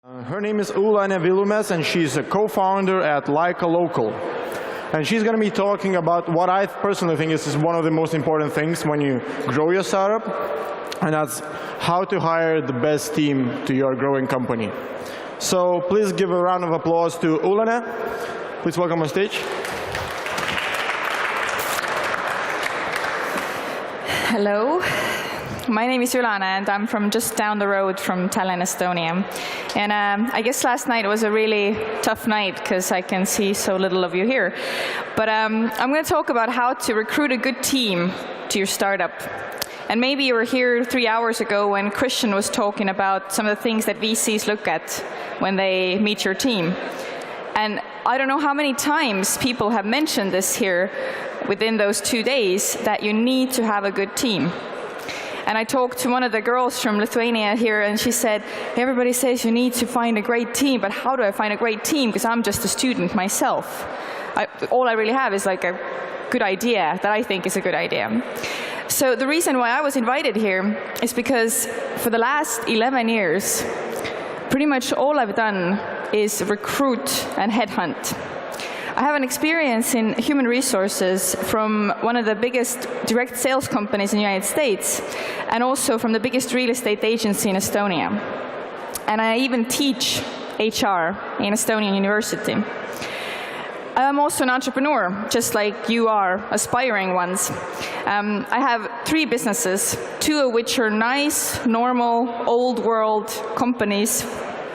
Her name is Ülane Vilumets, and she's a co-founder at Like a Local. And she's going to be talking about what I personally think is one of the most important things when you grow your startup, and that's how to hire the best team to your growing company. So please give a round of applause to Ülane. Please welcome on stage. Hello. My name is Ülane, and I'm from just down the road from Tallinn, Estonia. And I guess last night was a really tough night because I can see so little of you here. But I'm going to talk about how to recruit a good team to your startup. And maybe you were here 3 hours ago when Christian was talking about some of the things that VCs look at when they meet your team. And I don't know how many times people have mentioned this here within those 2 days, that you need to have a good team. And I talked to one of the girls from Lithuania here, and she said, everybody says you need to find a great team, but how do I find a great team? Because I'm just a student myself. All I really have is like a good idea that I think is a good idea. So the reason why I was invited here is because for the last 11 years, pretty much all I've done is recruit and headhunt. I have an experience in human resources from one of the biggest direct sales companies in the United States, and also from the biggest real estate agency in Estonia. And I even teach HR in Estonian University. I'm also an entrepreneur, just like you are aspiring ones. I have 3 businesses, 2 of which are nice, normal, old world companies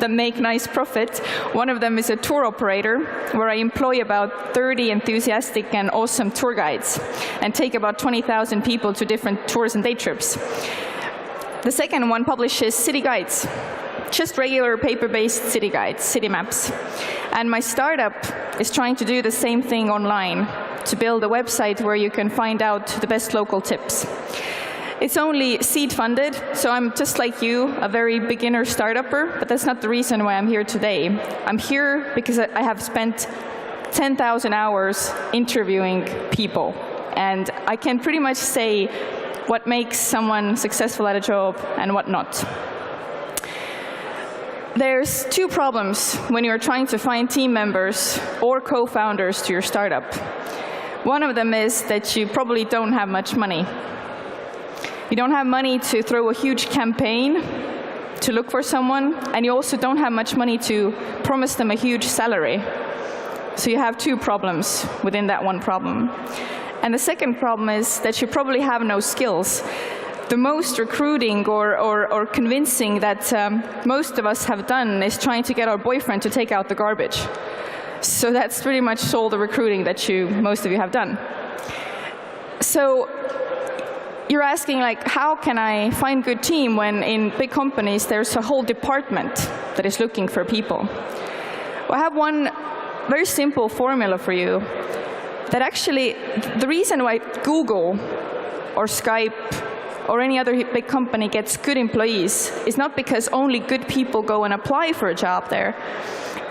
that make nice profit. One of them is a tour operator, where I employ about 30 enthusiastic and awesome tour guides and take about 20,000 people to different tours and day trips. The second one publishes city guides, just regular paper-based city guides, city maps. And my startup is trying to do the same thing online, to build a website where you can find out the best local tips. It's only seed funded, so I'm just like you, a very beginner startupper, but that's not the reason why I'm here today. I'm here because I have spent 10,000 hours interviewing people, and I can pretty much say what makes someone successful at a job and what not. There's 2 problems when you're trying to find team members or co-founders to your startup. One of them is that you probably don't have much money. You don't have money to throw a huge campaign to look for someone, and you also don't have much money to promise them a huge salary. So you have 2 problems within that one problem. And the second problem is that you probably have no skills. The most recruiting or convincing that most of us have done is trying to get our boyfriend to take out the garbage. So that's pretty much all the recruiting that most of you have done. So you're asking, like, how can I find good team when in big companies there's a whole department that is looking for people? Well, I have one very simple formula for you, that actually the reason why Google or Skype or any other big company gets good employees is not because only good people go and apply for a job there.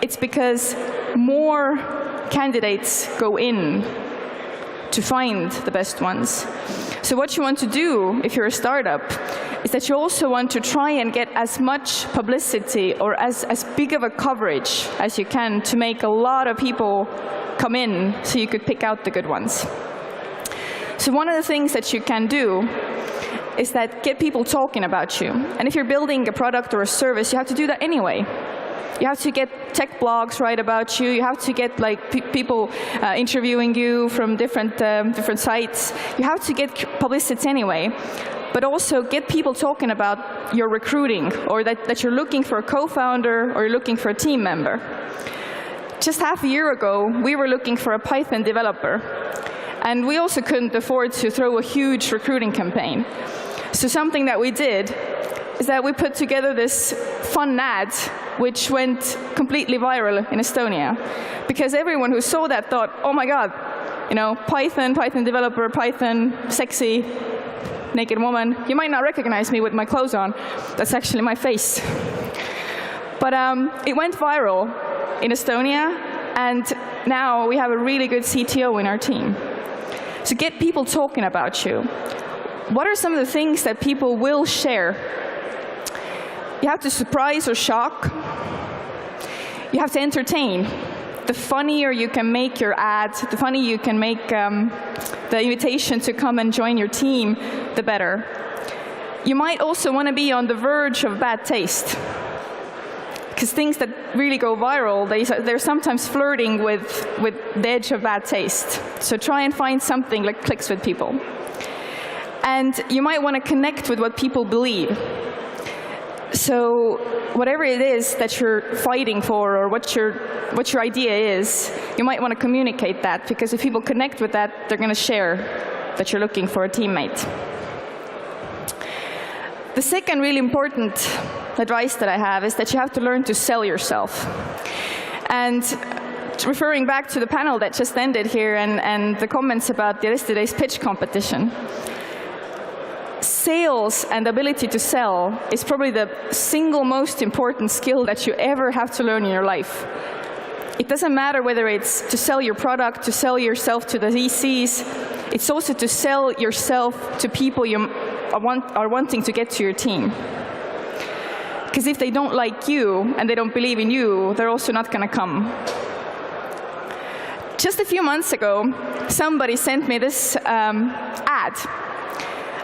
It's because more candidates go in to find the best ones. So what you want to do if you're a startup is that you also want to try and get as much publicity or as big of a coverage as you can to make a lot of people come in so you could pick out the good ones. So one of the things that you can do is that get people talking about you. And if you're building a product or a service, you have to do that anyway. You have to get tech blogs write about you. You have to get people interviewing you from different sites. You have to get publicity anyway, but also get people talking about your recruiting, or that you're looking for a co-founder or you're looking for a team member. Just half a year ago, we were looking for a Python developer, and we also couldn't afford to throw a huge recruiting campaign. So something that we did is that we put together this fun ad which went completely viral in Estonia, because everyone who saw that thought, oh my God, Python developer, Python, sexy, naked woman. You might not recognize me with my clothes on. That's actually my face. But it went viral in Estonia, and now we have a really good CTO in our team. So get people talking about you. What are some of the things that people will share? You have to surprise or shock. you have to entertain. The funnier you can make your ad, the funnier you can make the invitation to come and join your team, the better. You might also want to be on the verge of bad taste, because things that really go viral, they're sometimes flirting with the edge of bad taste. So try and find something that clicks with people. And you might want to connect with what people believe. So whatever it is that you're fighting for, or what your idea is, you might want to communicate that, because if people connect with that, they're going to share that you're looking for a teammate. The second really important advice that I have is that you have to learn to sell yourself. And referring back to the panel that just ended here and the comments about yesterday's pitch competition, sales and ability to sell is probably the single most important skill that you ever have to learn in your life. It doesn't matter whether it's to sell your product, to sell yourself to the VCs. It's also to sell yourself to people you are wanting to get to your team. Because if they don't like you and they don't believe in you, they're also not going to come. Just a few months ago, somebody sent me this ad.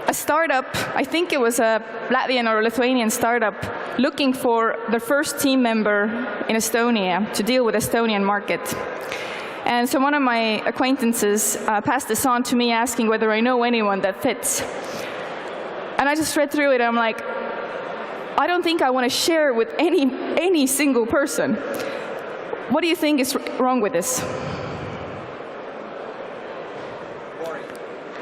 A startup, I think it was a Latvian or a Lithuanian startup, looking for their first team member in Estonia to deal with the Estonian market. And so one of my acquaintances passed this on to me, asking whether I know anyone that fits. And I just read through it, and I'm like, I don't think I want to share with any single person. What do you think is wrong with this? Boring.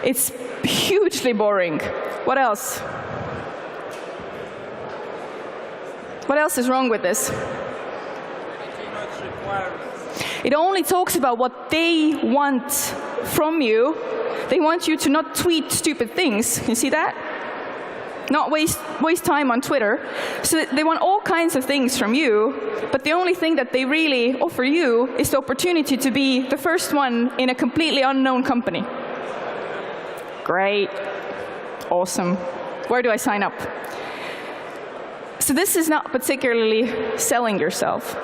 It's hugely boring. What else? What else is wrong with this? Too much requirements. It only talks about what they want from you. They want you to not tweet stupid things. Can you see that? Not waste time on Twitter. So they want all kinds of things from you, but the only thing that they really offer you is the opportunity to be the first one in a completely unknown company. Great. Awesome. Where do I sign up? So this is not particularly selling yourself.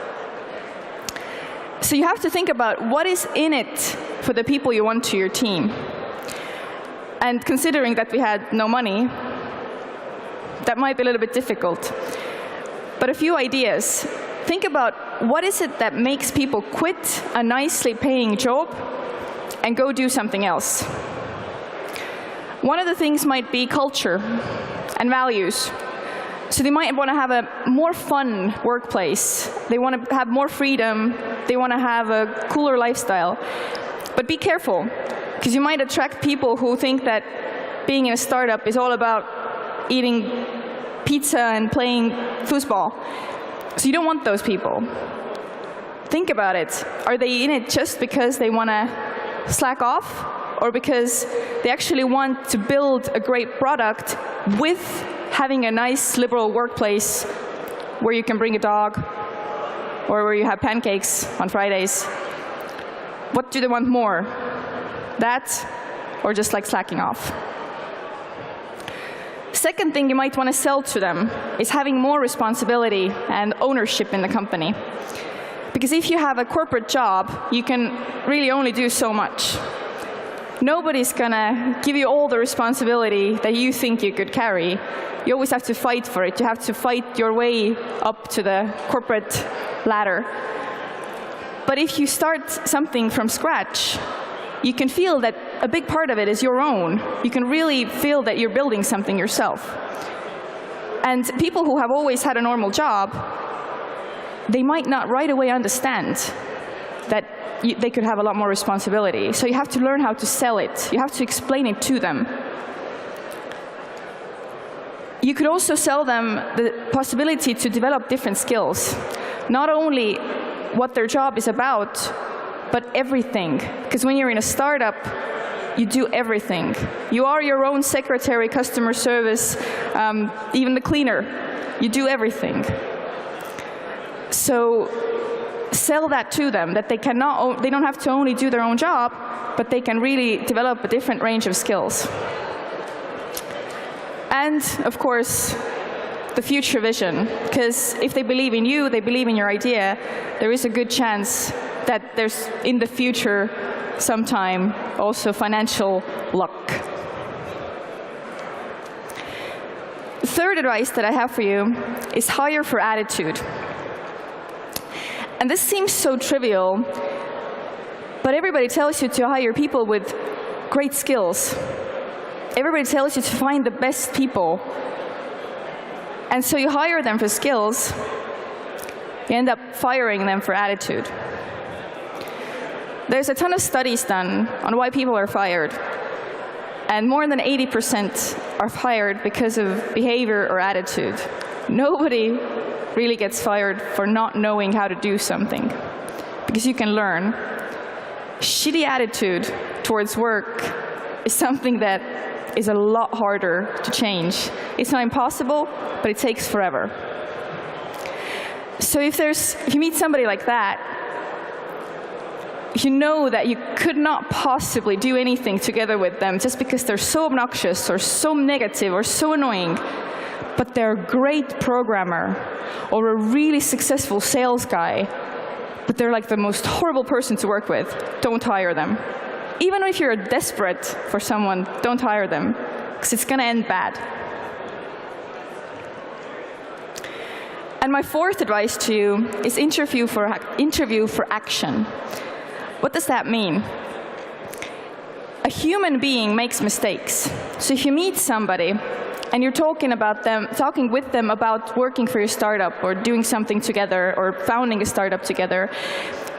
So you have to think about what is in it for the people you want to your team. And considering that we had no money, that might be a little bit difficult. But a few ideas. Think about what is it that makes people quit a nicely paying job and go do something else. One of the things might be culture and values. So they might want to have a more fun workplace. They want to have more freedom. They want to have a cooler lifestyle. But be careful, because you might attract people who think that being in a startup is all about eating pizza and playing foosball. So you don't want those people. Think about it. Are they in it just because they want to slack off, or because they actually want to build a great product with having a nice liberal workplace where you can bring a dog, or where you have pancakes on Fridays? What do they want more? That, or just like slacking off? Second thing you might want to sell to them is having more responsibility and ownership in the company. Because if you have a corporate job, you can really only do so much. Nobody's going to give you all the responsibility that you think you could carry. You always have to fight for it. You have to fight your way up to the corporate ladder. But if you start something from scratch, you can feel that a big part of it is your own. You can really feel that you're building something yourself. And people who have always had a normal job, they might not right away understand that they could have a lot more responsibility. So you have to learn how to sell it. You have to explain it to them. You could also sell them the possibility to develop different skills. Not only what their job is about, but everything. Because when you're in a startup, you do everything. You are your own secretary, customer service, even the cleaner. You do everything. So sell that to them, that they don't have to only do their own job, but they can really develop a different range of skills. And, of course, the future vision. Because if they believe in you, they believe in your idea, there is a good chance that there's, in the future, sometime, also financial luck. The third advice that I have for you is hire for attitude. And this seems so trivial, but everybody tells you to hire people with great skills. Everybody tells you to find the best people. And so you hire them for skills, you end up firing them for attitude. There's a ton of studies done on why people are fired. And more than 80% are fired because of behavior or attitude. Nobody really gets fired for not knowing how to do something, because you can learn. Shitty attitude towards work is something that is a lot harder to change. It's not impossible, but it takes forever. So if you meet somebody like that, you know that you could not possibly do anything together with them just because they're so obnoxious or so negative or so annoying, but they're a great programmer or a really successful sales guy, but they're like the most horrible person to work with. Don't hire them. Even if you're desperate for someone, don't hire them, because it's going to end bad. And my fourth advice to you is interview for action. What does that mean? A human being makes mistakes. So if you meet somebody and you're talking with them about working for your startup or doing something together or founding a startup together,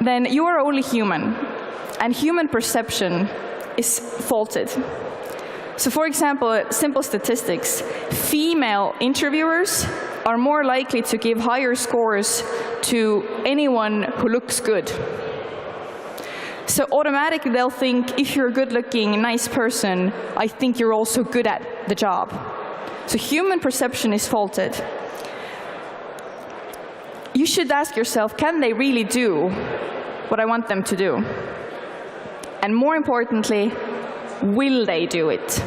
then you are only human. And human perception is faulted. So for example, simple statistics, female interviewers are more likely to give higher scores to anyone who looks good. So automatically they'll think, if you're a good-looking, nice person, I think you're also good at the job. So human perception is faulted. You should ask yourself, can they really do what I want them to do? And more importantly, will they do it?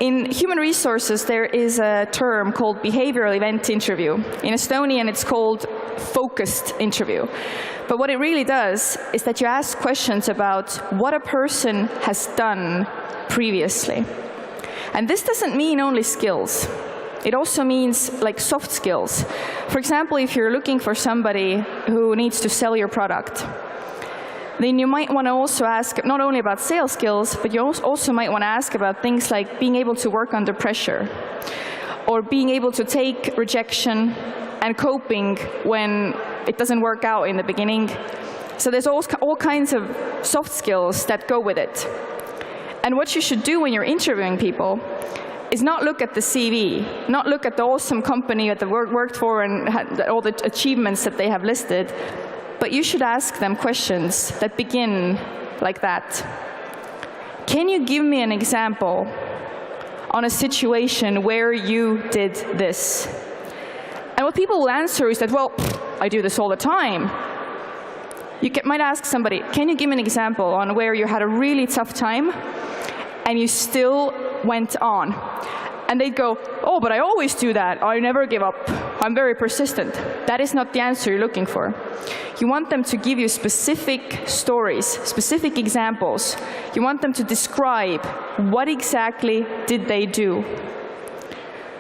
In human resources, there is a term called behavioral event interview. In Estonian, it's called focused interview. But what it really does is that you ask questions about what a person has done previously. And this doesn't mean only skills. It also means like soft skills. For example, if you're looking for somebody who needs to sell your product, then you might want to also ask not only about sales skills, but you also might want to ask about things like being able to work under pressure, or being able to take rejection and coping when it doesn't work out in the beginning. So there's all kinds of soft skills that go with it. And what you should do when you're interviewing people is not look at the CV, not look at the awesome company that they worked for and all the achievements that they have listed, but you should ask them questions that begin like that. Can you give me an example on a situation where you did this? And what people will answer is that, well, I do this all the time. You might ask somebody, can you give me an example on where you had a really tough time and you still went on? And they'd go, oh, but I always do that. I never give up. I'm very persistent. That is not the answer you're looking for. You want them to give you specific stories, specific examples. You want them to describe what exactly did they do.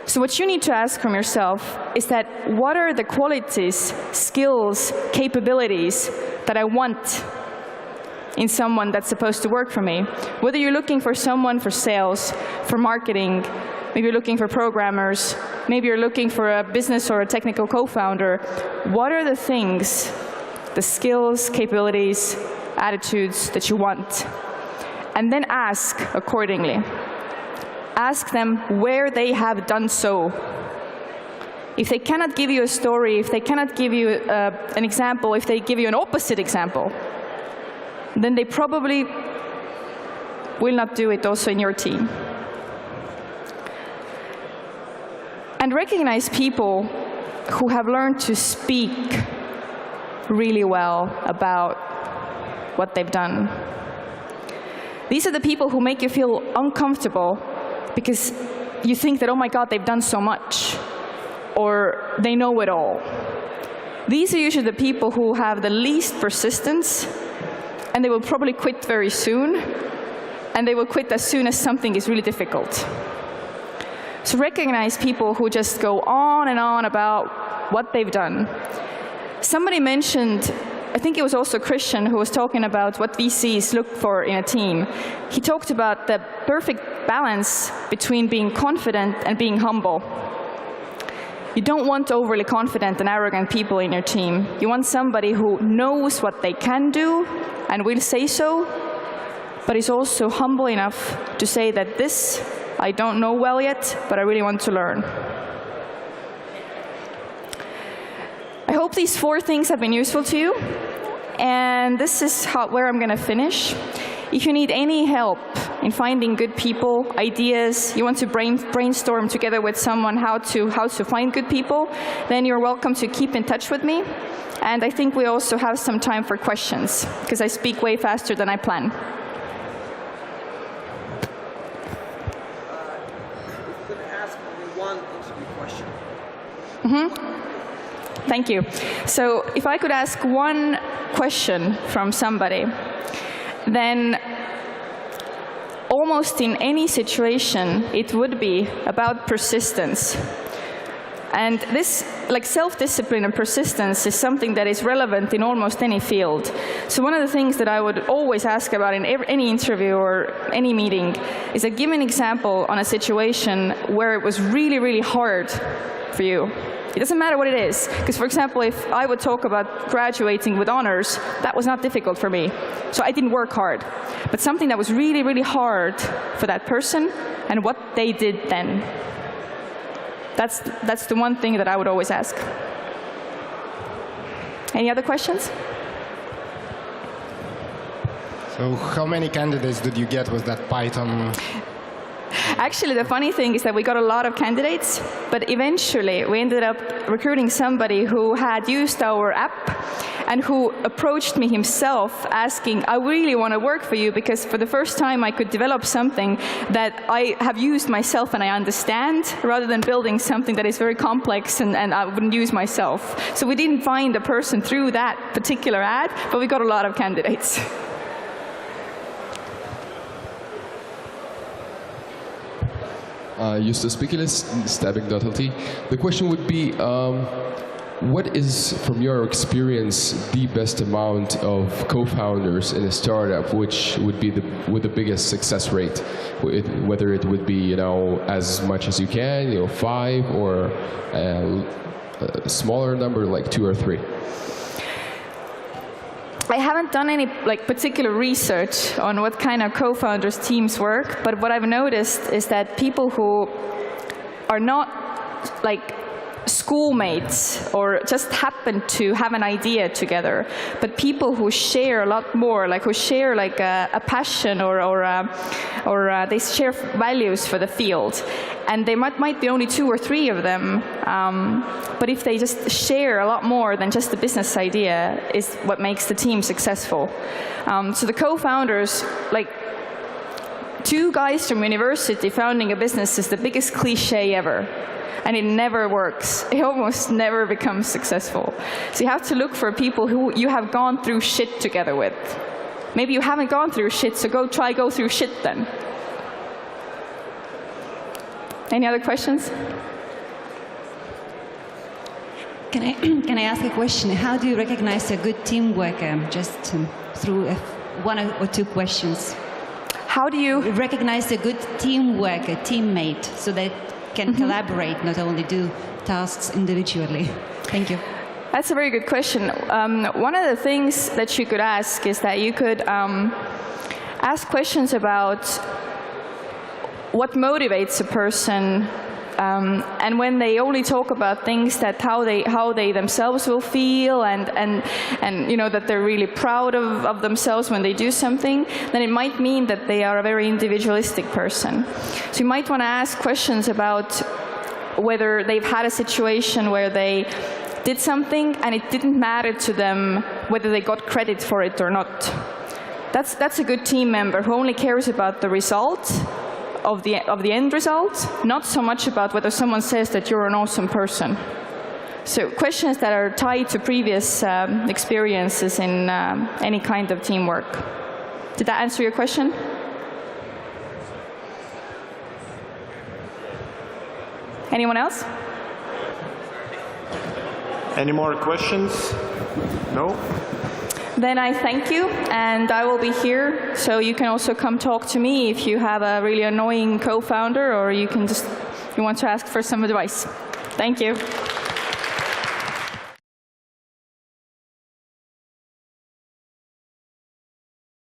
So what you need to ask from yourself is that what are the qualities, skills, capabilities that I want in someone that's supposed to work for me? Whether you're looking for someone for sales, for marketing, maybe you're looking for programmers, maybe you're looking for a business or a technical co-founder, what are the things, the skills, capabilities, attitudes that you want? And then ask accordingly. Ask them where they have done so. If they cannot give you a story, if they cannot give you an example, if they give you an opposite example, then they probably will not do it also in your team. And recognize people who have learned to speak really well about what they've done. These are the people who make you feel uncomfortable because you think that, oh my God, they've done so much, or they know it all. These are usually the people who have the least persistence, and they will probably quit very soon, and they will quit as soon as something is really difficult. So recognize people who just go on and on about what they've done. Somebody mentioned, I think it was also Christian, who was talking about what VCs look for in a team. He talked about the perfect balance between being confident and being humble. You don't want overly confident and arrogant people in your team. You want somebody who knows what they can do and will say so, but is also humble enough to say that this I don't know well yet, but I really want to learn. I hope these 4 things have been useful to you, and this is where I'm going to finish. If you need any help in finding good people, ideas, you want to brainstorm together with someone how to find good people, then you're welcome to keep in touch with me. And I think we also have some time for questions, because I speak way faster than I plan. You could ask only one interview question. Thank you. So if I could ask one question from somebody, then almost in any situation, it would be about persistence. And this, like self-discipline and persistence, is something that is relevant in almost any field. So one of the things that I would always ask about in any interview or any meeting is that give an example on a situation where it was really, really hard for you. It doesn't matter what it is, because for example, if I would talk about graduating with honors, that was not difficult for me. So I didn't work hard. But something that was really, really hard for that person and what they did then. That's the one thing that I would always ask. Any other questions? So how many candidates did you get with that Python? Actually, the funny thing is that we got a lot of candidates, but eventually we ended up recruiting somebody who had used our app and who approached me himself asking, I really want to work for you because for the first time I could develop something that I have used myself and I understand, rather than building something that is very complex and I wouldn't use myself. So we didn't find a person through that particular ad, but we got a lot of candidates. Justus Pikilis, stabbing.lt. The question would be, what is, from your experience, the best amount of co-founders in a startup, which would be with the biggest success rate? Whether it would be, as much as you can, 5, or a smaller number, like 2 or 3? I haven't done any particular research on what kind of co-founders teams work, but what I've noticed is that people who are not schoolmates or just happen to have an idea together, but people who share a lot more, who share a passion or they share values for the field. And there might be only 2 or 3 of them, but if they just share a lot more than just the business idea is what makes the team successful. So the co-founders, 2 guys from university founding a business is the biggest cliche ever. And it never works. It almost never becomes successful. So you have to look for people who you have gone through shit together with. Maybe you haven't gone through shit, so go through shit then. Any other questions? Can I ask a question? How do you recognize a good team worker? Just through 1 or 2 questions. How do you recognize a good team worker, teammate, so that can collaborate, not only do tasks individually? Thank you. That's a very good question. One of the things that you could ask is that you could ask questions about what motivates a person, and when they only talk about things that how they themselves will feel and that they're really proud of themselves when they do something, then it might mean that they are a very individualistic person. So you might want to ask questions about whether they've had a situation where they did something and it didn't matter to them whether they got credit for it or not. That's a good team member who only cares about the result of the end result, not so much about whether someone says that you're an awesome person. So questions that are tied to previous experiences in any kind of teamwork. Did that answer your question? Anyone else? Any more questions? No? Then I thank you, and I will be here, so you can also come talk to me if you have a really annoying co-founder, or you want to ask for some advice. Thank you.